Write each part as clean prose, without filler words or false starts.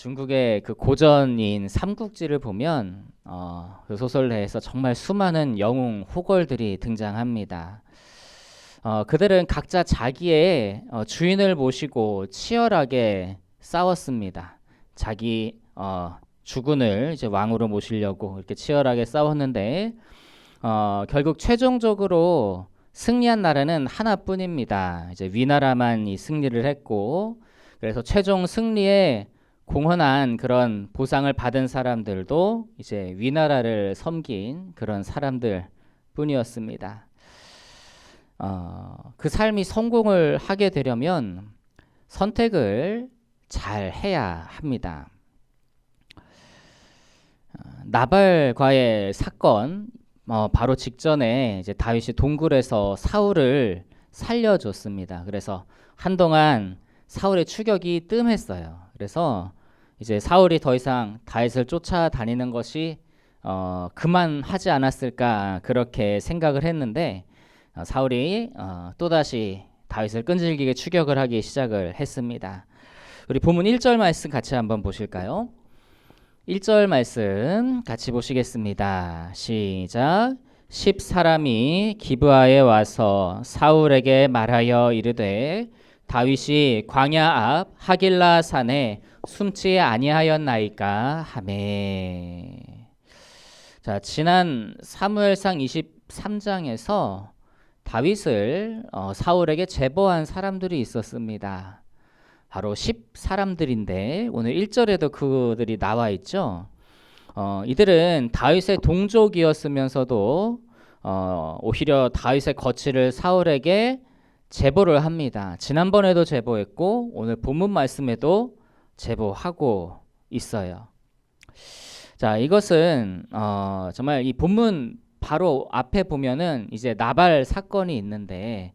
중국의 그 고전인 삼국지를 보면 그 소설 내에서 정말 수많은 영웅 호걸들이 등장합니다. 그들은 각자 자기의 주인을 모시고 치열하게 싸웠습니다. 자기 주군을 이제 왕으로 모시려고 이렇게 치열하게 싸웠는데 결국 최종적으로 승리한 나라는 하나뿐입니다. 이제 위나라만 이 승리를 했고, 그래서 최종 승리에 공헌한 그런 보상을 받은 사람들도 이제 위나라를 섬긴 그런 사람들 뿐이었습니다. 그 삶이 성공을 하게 되려면 선택을 잘 해야 합니다. 나발과의 사건 바로 직전에 이제 다윗이 동굴에서 사울을 살려줬습니다. 그래서 한동안 사울의 추격이 뜸했어요. 그래서 이제 사울이 더 이상 다윗을 쫓아다니는 것이 그만하지 않았을까 그렇게 생각을 했는데 사울이 또다시 다윗을 끈질기게 추격을 하기 시작을 했습니다. 우리 본문 1절 말씀 같이 한번 보실까요? 1절 말씀 같이 보시겠습니다. 시작. 10사람이 기브아에 와서 사울에게 말하여 이르되 다윗이 광야 앞 하길라 산에 숨지 아니하였나이까 하매. 자, 지난 사무엘상 23장에서 다윗을 사울에게 제보한 사람들이 있었습니다. 바로 10사람들인데 오늘 1절에도 그들이 나와 있죠. 이들은 다윗의 동족이었으면서도 오히려 다윗의 거취를 사울에게 제보를 합니다. 지난번에도 제보했고 오늘 본문 말씀에도 제보하고 있어요. 자, 이것은 정말 이 본문 바로 앞에 보면은 이제 나발과의 사건이 있는데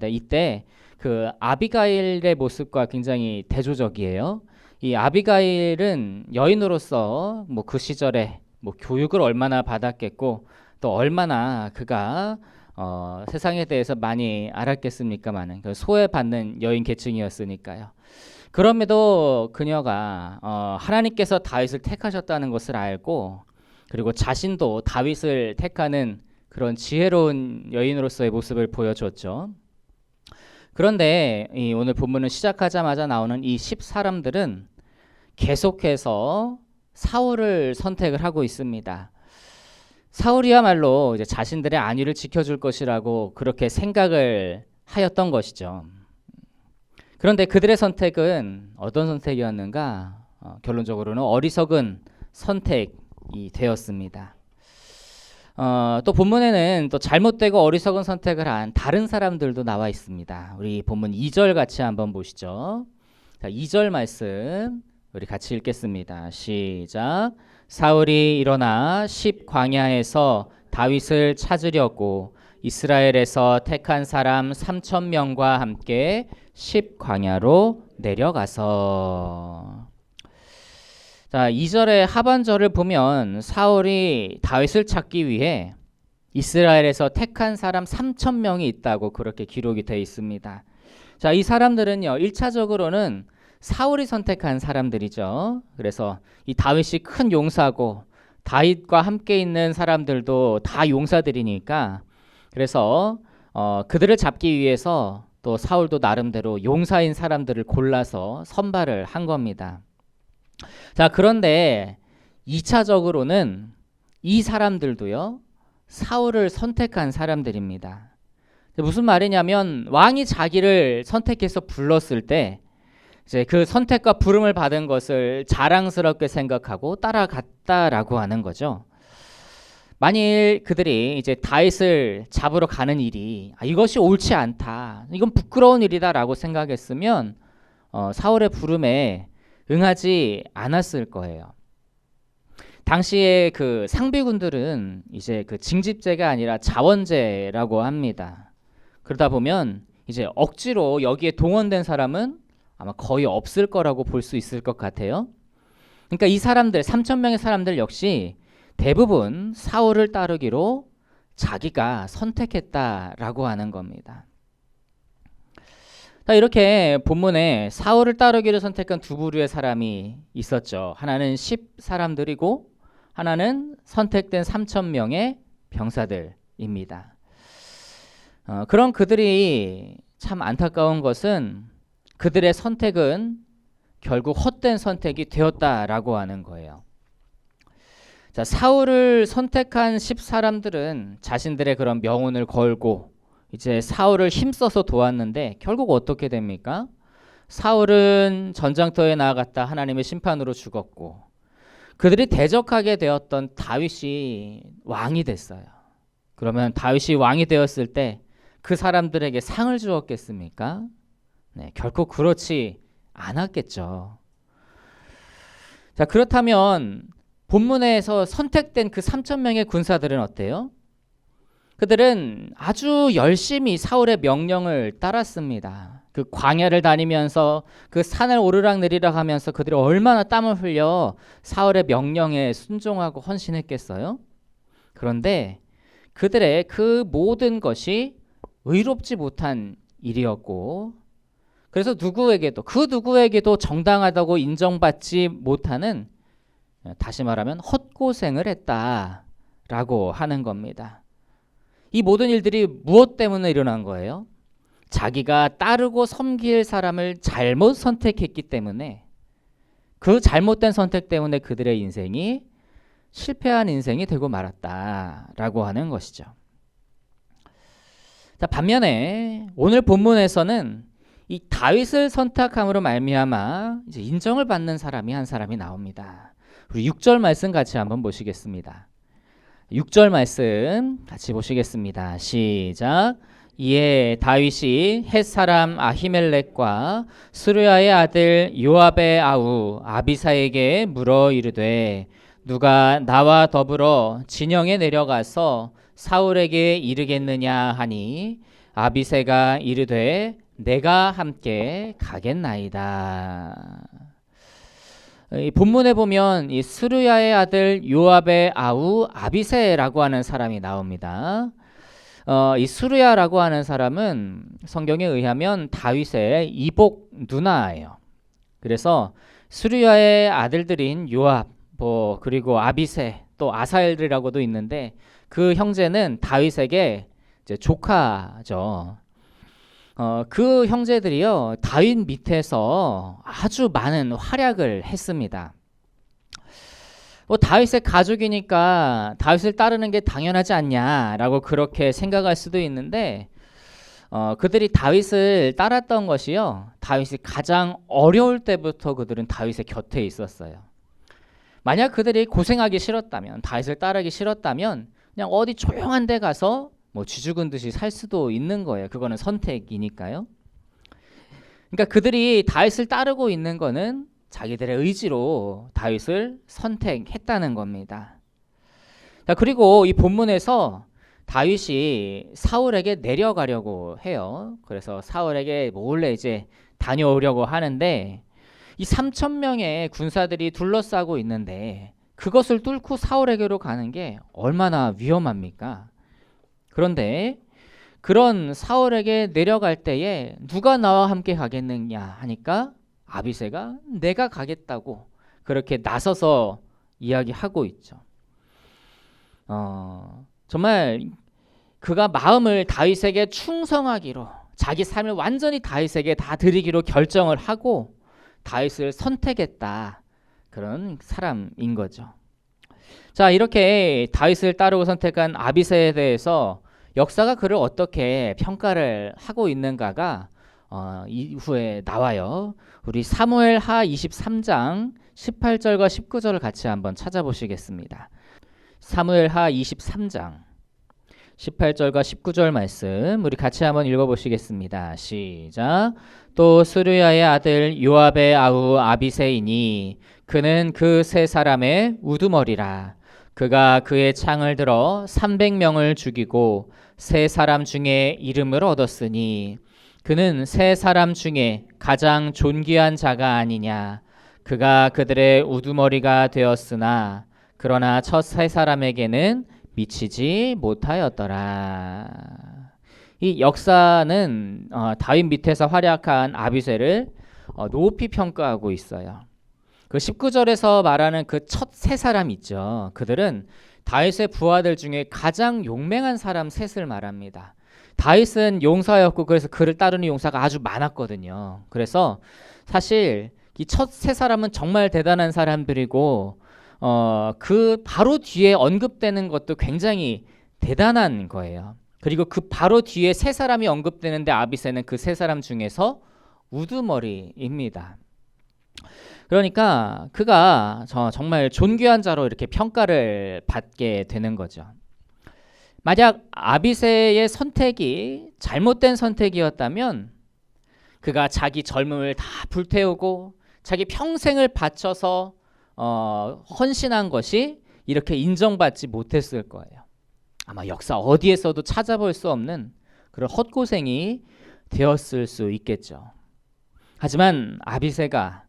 이때 그 아비가일의 모습과 굉장히 대조적이에요. 이 아비가일은 여인으로서 뭐 그 시절에 뭐 교육을 얼마나 받았겠고 또 얼마나 그가 세상에 대해서 많이 알았겠습니까마는 소외받는 여인 계층이었으니까요. 그럼에도 그녀가 하나님께서 다윗을 택하셨다는 것을 알고 그리고 자신도 다윗을 택하는 그런 지혜로운 여인으로서의 모습을 보여줬죠. 그런데 이 오늘 본문을 시작하자마자 나오는 이 10사람들은 계속해서 사울을 선택을 하고 있습니다. 사울이야말로 이제 자신들의 안위를 지켜줄 것이라고 그렇게 생각을 하였던 것이죠. 그런데 그들의 선택은 어떤 선택이었는가? 결론적으로는 어리석은 선택이 되었습니다. 또 본문에는 또 잘못되고 어리석은 선택을 한 다른 사람들도 나와 있습니다. 우리 본문 2절 같이 한번 보시죠. 자, 2절 말씀 우리 같이 읽겠습니다. 시작. 사울이 일어나 십 광야에서 다윗을 찾으려고 이스라엘에서 택한 사람 3,000명과 함께 십 광야로 내려가서. 자, 2절의 하반절을 보면 사울이 다윗을 찾기 위해 이스라엘에서 택한 사람 3,000명이 있다고 그렇게 기록이 되어 있습니다. 자, 이 사람들은요, 1차적으로는 사울이 선택한 사람들이죠. 그래서 이 다윗이 큰 용사고 다윗과 함께 있는 사람들도 다 용사들이니까 그래서 그들을 잡기 위해서 또 사울도 나름대로 용사인 사람들을 골라서 선발을 한 겁니다. 자, 그런데 2차적으로는 이 사람들도요, 사울을 선택한 사람들입니다. 무슨 말이냐면 왕이 자기를 선택해서 불렀을 때 이제 그 선택과 부름을 받은 것을 자랑스럽게 생각하고 따라갔다라고 하는 거죠. 만일 그들이 이제 다윗을 잡으러 가는 일이 이것이 옳지 않다, 이건 부끄러운 일이다라고 생각했으면 사울의 부름에 응하지 않았을 거예요. 당시에 그 상비군들은 이제 그 징집제가 아니라 자원제라고 합니다. 그러다 보면 이제 억지로 여기에 동원된 사람은 아마 거의 없을 거라고 볼 수 있을 것 같아요. 그러니까 이 사람들 3,000명의 사람들 역시 대부분 사울을 따르기로 자기가 선택했다라고 하는 겁니다. 자, 이렇게 본문에 사울을 따르기를 선택한 두 부류의 사람이 있었죠. 하나는 10사람들이고 하나는 선택된 3,000명의 병사들입니다. 그런 그들이 참 안타까운 것은 그들의 선택은 결국 헛된 선택이 되었다라고 하는 거예요. 자, 사울을 선택한 10사람들은 자신들의 그런 명운을 걸고 이제 사울을 힘써서 도왔는데 결국 어떻게 됩니까? 사울은 전장터에 나아갔다 하나님의 심판으로 죽었고 그들이 대적하게 되었던 다윗이 왕이 됐어요. 그러면 다윗이 왕이 되었을 때 그 사람들에게 상을 주었겠습니까? 네, 결코 그렇지 않았겠죠. 자, 그렇다면 본문에서 선택된 그 3,000명의 군사들은 어때요? 그들은 아주 열심히 사울의 명령을 따랐습니다. 그 광야를 다니면서 그 산을 오르락 내리락 하면서 그들이 얼마나 땀을 흘려 사울의 명령에 순종하고 헌신했겠어요? 그런데 그들의 그 모든 것이 의롭지 못한 일이었고 그래서 그 누구에게도 정당하다고 인정받지 못하는, 다시 말하면 헛고생을 했다라고 하는 겁니다. 이 모든 일들이 무엇 때문에 일어난 거예요? 자기가 따르고 섬길 사람을 잘못 선택했기 때문에, 그 잘못된 선택 때문에 그들의 인생이 실패한 인생이 되고 말았다라고 하는 것이죠. 자, 반면에 오늘 본문에서는 이 다윗을 선택함으로 말미암아 이제 인정을 받는 사람이 한 사람이 나옵니다. 우리 6절 말씀 같이 한번 보시겠습니다. 6절 말씀 같이 보시겠습니다. 시작. 이에 다윗이 헷 사람 아히멜렉과 스루야의 아들 요압의 아우 아비사에게 물어 이르되 누가 나와 더불어 진영에 내려가서 사울에게 이르겠느냐 하니 아비새가 이르되 내가 함께 가겠나이다. 이 본문에 보면 이 스루야의 아들 요압의 아우 아비새라고 하는 사람이 나옵니다. 이 스루야라고 하는 사람은 성경에 의하면 다윗의 이복 누나예요. 그래서 스루야의 아들들인 요압, 그리고 아비새, 또 아사엘이라고도 있는데 그 형제는 다윗에게 이제 조카죠. 그 형제들이요 다윗 밑에서 아주 많은 활약을 했습니다. 다윗의 가족이니까 다윗을 따르는 게 당연하지 않냐라고 그렇게 생각할 수도 있는데 그들이 다윗을 따랐던 것이요 다윗이 가장 어려울 때부터 그들은 다윗의 곁에 있었어요. 만약 그들이 고생하기 싫었다면, 다윗을 따르기 싫었다면 그냥 어디 조용한 데 가서 쥐 죽은 듯이 살 수도 있는 거예요. 그거는 선택이니까요. 그러니까 그들이 다윗을 따르고 있는 거는 자기들의 의지로 다윗을 선택했다는 겁니다. 자, 그리고 이 본문에서 다윗이 사울에게 내려가려고 해요. 그래서 사울에게 몰래 이제 다녀오려고 하는데 이 3,000명의 군사들이 둘러싸고 있는데 그것을 뚫고 사울에게로 가는 게 얼마나 위험합니까? 그런데 그런 사울에게 내려갈 때에 누가 나와 함께 가겠느냐 하니까 아비새가 내가 가겠다고 그렇게 나서서 이야기하고 있죠. 정말 그가 마음을 다윗에게 충성하기로, 자기 삶을 완전히 다윗에게 다 드리기로 결정을 하고 다윗을 선택했다, 그런 사람인 거죠. 자, 이렇게 다윗을 따르고 선택한 아비새에 대해서 역사가 그를 어떻게 평가를 하고 있는가가 이후에 나와요. 우리 사무엘하 23장 18절과 19절을 같이 한번 찾아보시겠습니다. 사무엘하 23장 18절과 19절 말씀 우리 같이 한번 읽어보시겠습니다. 시작. 또 스루야의 아들 요압의 아우 아비새이니 그는 그 세 사람의 우두머리라. 그가 그의 창을 들어 300명을 죽이고 세 사람 중에 이름을 얻었으니 그는 세 사람 중에 가장 존귀한 자가 아니냐. 그가 그들의 우두머리가 되었으나 그러나 첫 세 사람에게는 미치지 못하였더라. 이 역사는 다윗 밑에서 활약한 아비새를 높이 평가하고 있어요. 그 19절에서 말하는 그 첫 세 사람 있죠. 그들은 다윗의 부하들 중에 가장 용맹한 사람 셋을 말합니다. 다윗은 용사였고 그래서 그를 따르는 용사가 아주 많았거든요. 그래서 사실 이 첫 세 사람은 정말 대단한 사람들이고 그 바로 뒤에 언급되는 것도 굉장히 대단한 거예요. 그리고 그 바로 뒤에 세 사람이 언급되는데 아비새는 그 세 사람 중에서 우두머리입니다. 그러니까 그가 정말 존귀한 자로 이렇게 평가를 받게 되는 거죠. 만약 아비새의 선택이 잘못된 선택이었다면 그가 자기 젊음을 다 불태우고 자기 평생을 바쳐서 헌신한 것이 이렇게 인정받지 못했을 거예요. 아마 역사 어디에서도 찾아볼 수 없는 그런 헛고생이 되었을 수 있겠죠. 하지만 아비새가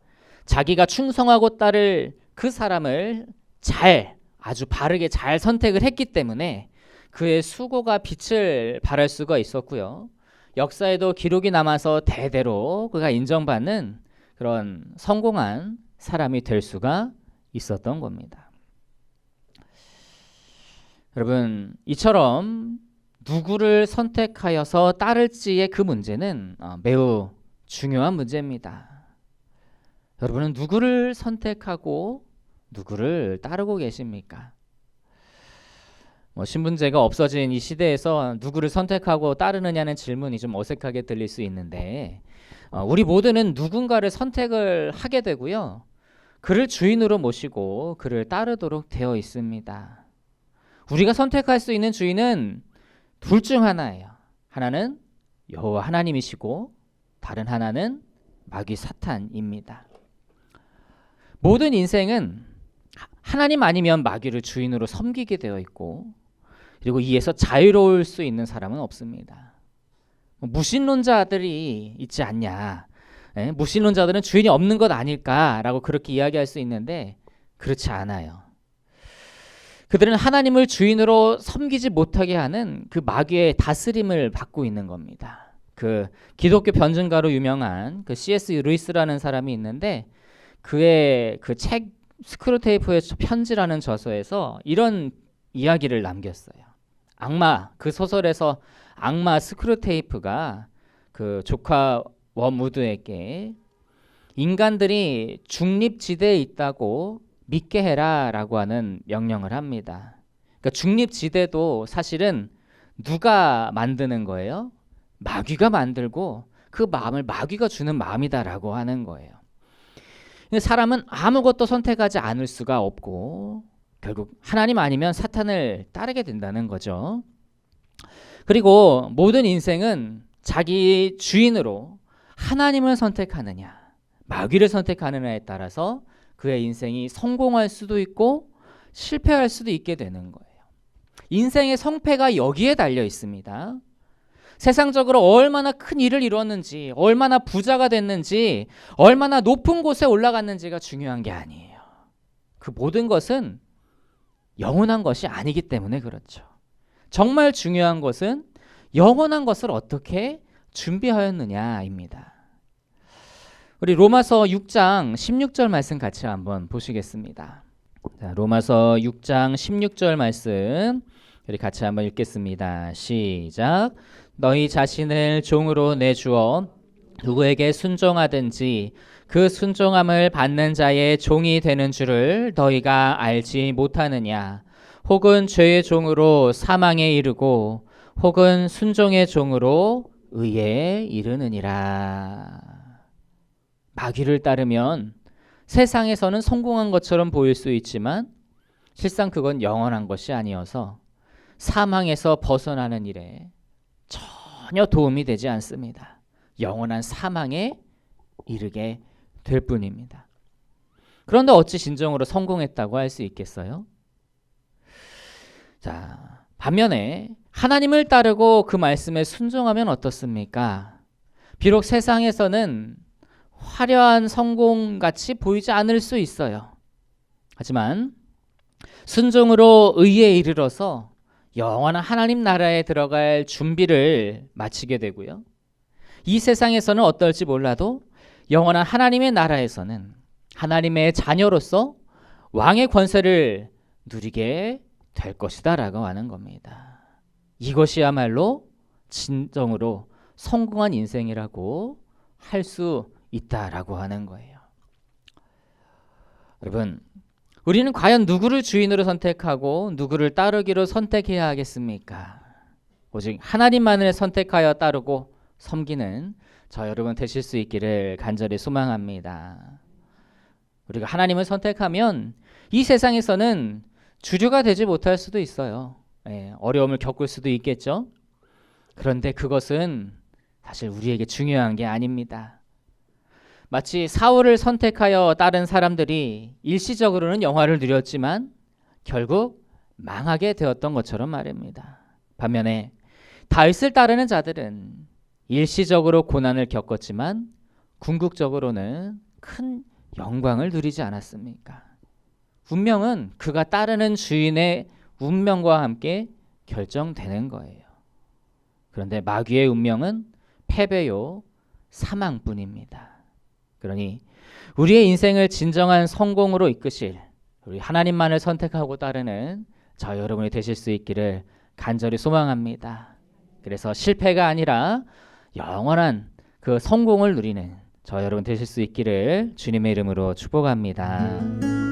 자기가 충성하고 따를 그 사람을 아주 바르게 잘 선택을 했기 때문에 그의 수고가 빛을 발할 수가 있었고요. 역사에도 기록이 남아서 대대로 그가 인정받는 그런 성공한 사람이 될 수가 있었던 겁니다. 여러분, 이처럼 누구를 선택하여서 따를지의 그 문제는 매우 중요한 문제입니다. 여러분은 누구를 선택하고 누구를 따르고 계십니까? 신분제가 없어진 이 시대에서 누구를 선택하고 따르느냐는 질문이 좀 어색하게 들릴 수 있는데 우리 모두는 누군가를 선택을 하게 되고요. 그를 주인으로 모시고 그를 따르도록 되어 있습니다. 우리가 선택할 수 있는 주인은 둘 중 하나예요. 하나는 여호와 하나님이시고 다른 하나는 마귀 사탄입니다. 모든 인생은 하나님 아니면 마귀를 주인으로 섬기게 되어 있고 그리고 이에서 자유로울 수 있는 사람은 없습니다. 무신론자들이 있지 않냐. 무신론자들은 주인이 없는 것 아닐까라고 그렇게 이야기할 수 있는데 그렇지 않아요. 그들은 하나님을 주인으로 섬기지 못하게 하는 그 마귀의 다스림을 받고 있는 겁니다. 그 기독교 변증가로 유명한 그 C.S. 루이스라는 사람이 있는데 그의 그 책 스크루테이프의 편지라는 저서에서 이런 이야기를 남겼어요. 그 소설에서 악마 스크루테이프가 그 조카 워무드에게 인간들이 중립지대에 있다고 믿게 해라라고 하는 명령을 합니다. 그러니까 중립지대도 사실은 누가 만드는 거예요? 마귀가 만들고 그 마음을 마귀가 주는 마음이다라고 하는 거예요. 근데 사람은 아무것도 선택하지 않을 수가 없고 결국 하나님 아니면 사탄을 따르게 된다는 거죠. 그리고 모든 인생은 자기 주인으로 하나님을 선택하느냐 마귀를 선택하느냐에 따라서 그의 인생이 성공할 수도 있고 실패할 수도 있게 되는 거예요. 인생의 성패가 여기에 달려 있습니다. 세상적으로 얼마나 큰 일을 이뤘는지, 얼마나 부자가 됐는지, 얼마나 높은 곳에 올라갔는지가 중요한 게 아니에요. 그 모든 것은 영원한 것이 아니기 때문에 그렇죠. 정말 중요한 것은 영원한 것을 어떻게 준비하였느냐입니다. 우리 로마서 6장 16절 말씀 같이 한번 보시겠습니다. 자, 로마서 6장 16절 말씀 우리 같이 한번 읽겠습니다. 시작. 너희 자신을 종으로 내주어 누구에게 순종하든지 그 순종함을 받는 자의 종이 되는 줄을 너희가 알지 못하느냐. 혹은 죄의 종으로 사망에 이르고 혹은 순종의 종으로 의에 이르느니라. 마귀를 따르면 세상에서는 성공한 것처럼 보일 수 있지만 실상 그건 영원한 것이 아니어서 사망에서 벗어나는 일에 전혀 도움이 되지 않습니다. 영원한 사망에 이르게 될 뿐입니다. 그런데 어찌 진정으로 성공했다고 할 수 있겠어요? 자, 반면에 하나님을 따르고 그 말씀에 순종하면 어떻습니까? 비록 세상에서는 화려한 성공같이 보이지 않을 수 있어요. 하지만 순종으로 의에 이르러서 영원한 하나님 나라에 들어갈 준비를 마치게 되고요. 이 세상에서는 어떨지 몰라도 영원한 하나님의 나라에서는 하나님의 자녀로서 왕의 권세를 누리게 될 것이다 라고 하는 겁니다. 이것이야말로 진정으로 성공한 인생이라고 할 수 있다라고 하는 거예요. 여러분, 우리는 과연 누구를 주인으로 선택하고 누구를 따르기로 선택해야 하겠습니까? 오직 하나님만을 선택하여 따르고 섬기는 저 여러분 되실 수 있기를 간절히 소망합니다. 우리가 하나님을 선택하면 이 세상에서는 주류가 되지 못할 수도 있어요. 어려움을 겪을 수도 있겠죠. 그런데 그것은 사실 우리에게 중요한 게 아닙니다. 마치 사울을 선택하여 따른 사람들이 일시적으로는 영화를 누렸지만 결국 망하게 되었던 것처럼 말입니다. 반면에 다윗을 따르는 자들은 일시적으로 고난을 겪었지만 궁극적으로는 큰 영광을 누리지 않았습니까? 운명은 그가 따르는 주인의 운명과 함께 결정되는 거예요. 그런데 마귀의 운명은 패배요, 사망뿐입니다. 그러니 우리의 인생을 진정한 성공으로 이끄실 우리 하나님만을 선택하고 따르는 저 여러분이 되실 수 있기를 간절히 소망합니다. 그래서 실패가 아니라 영원한 그 성공을 누리는 저 여러분 되실 수 있기를 주님의 이름으로 축복합니다.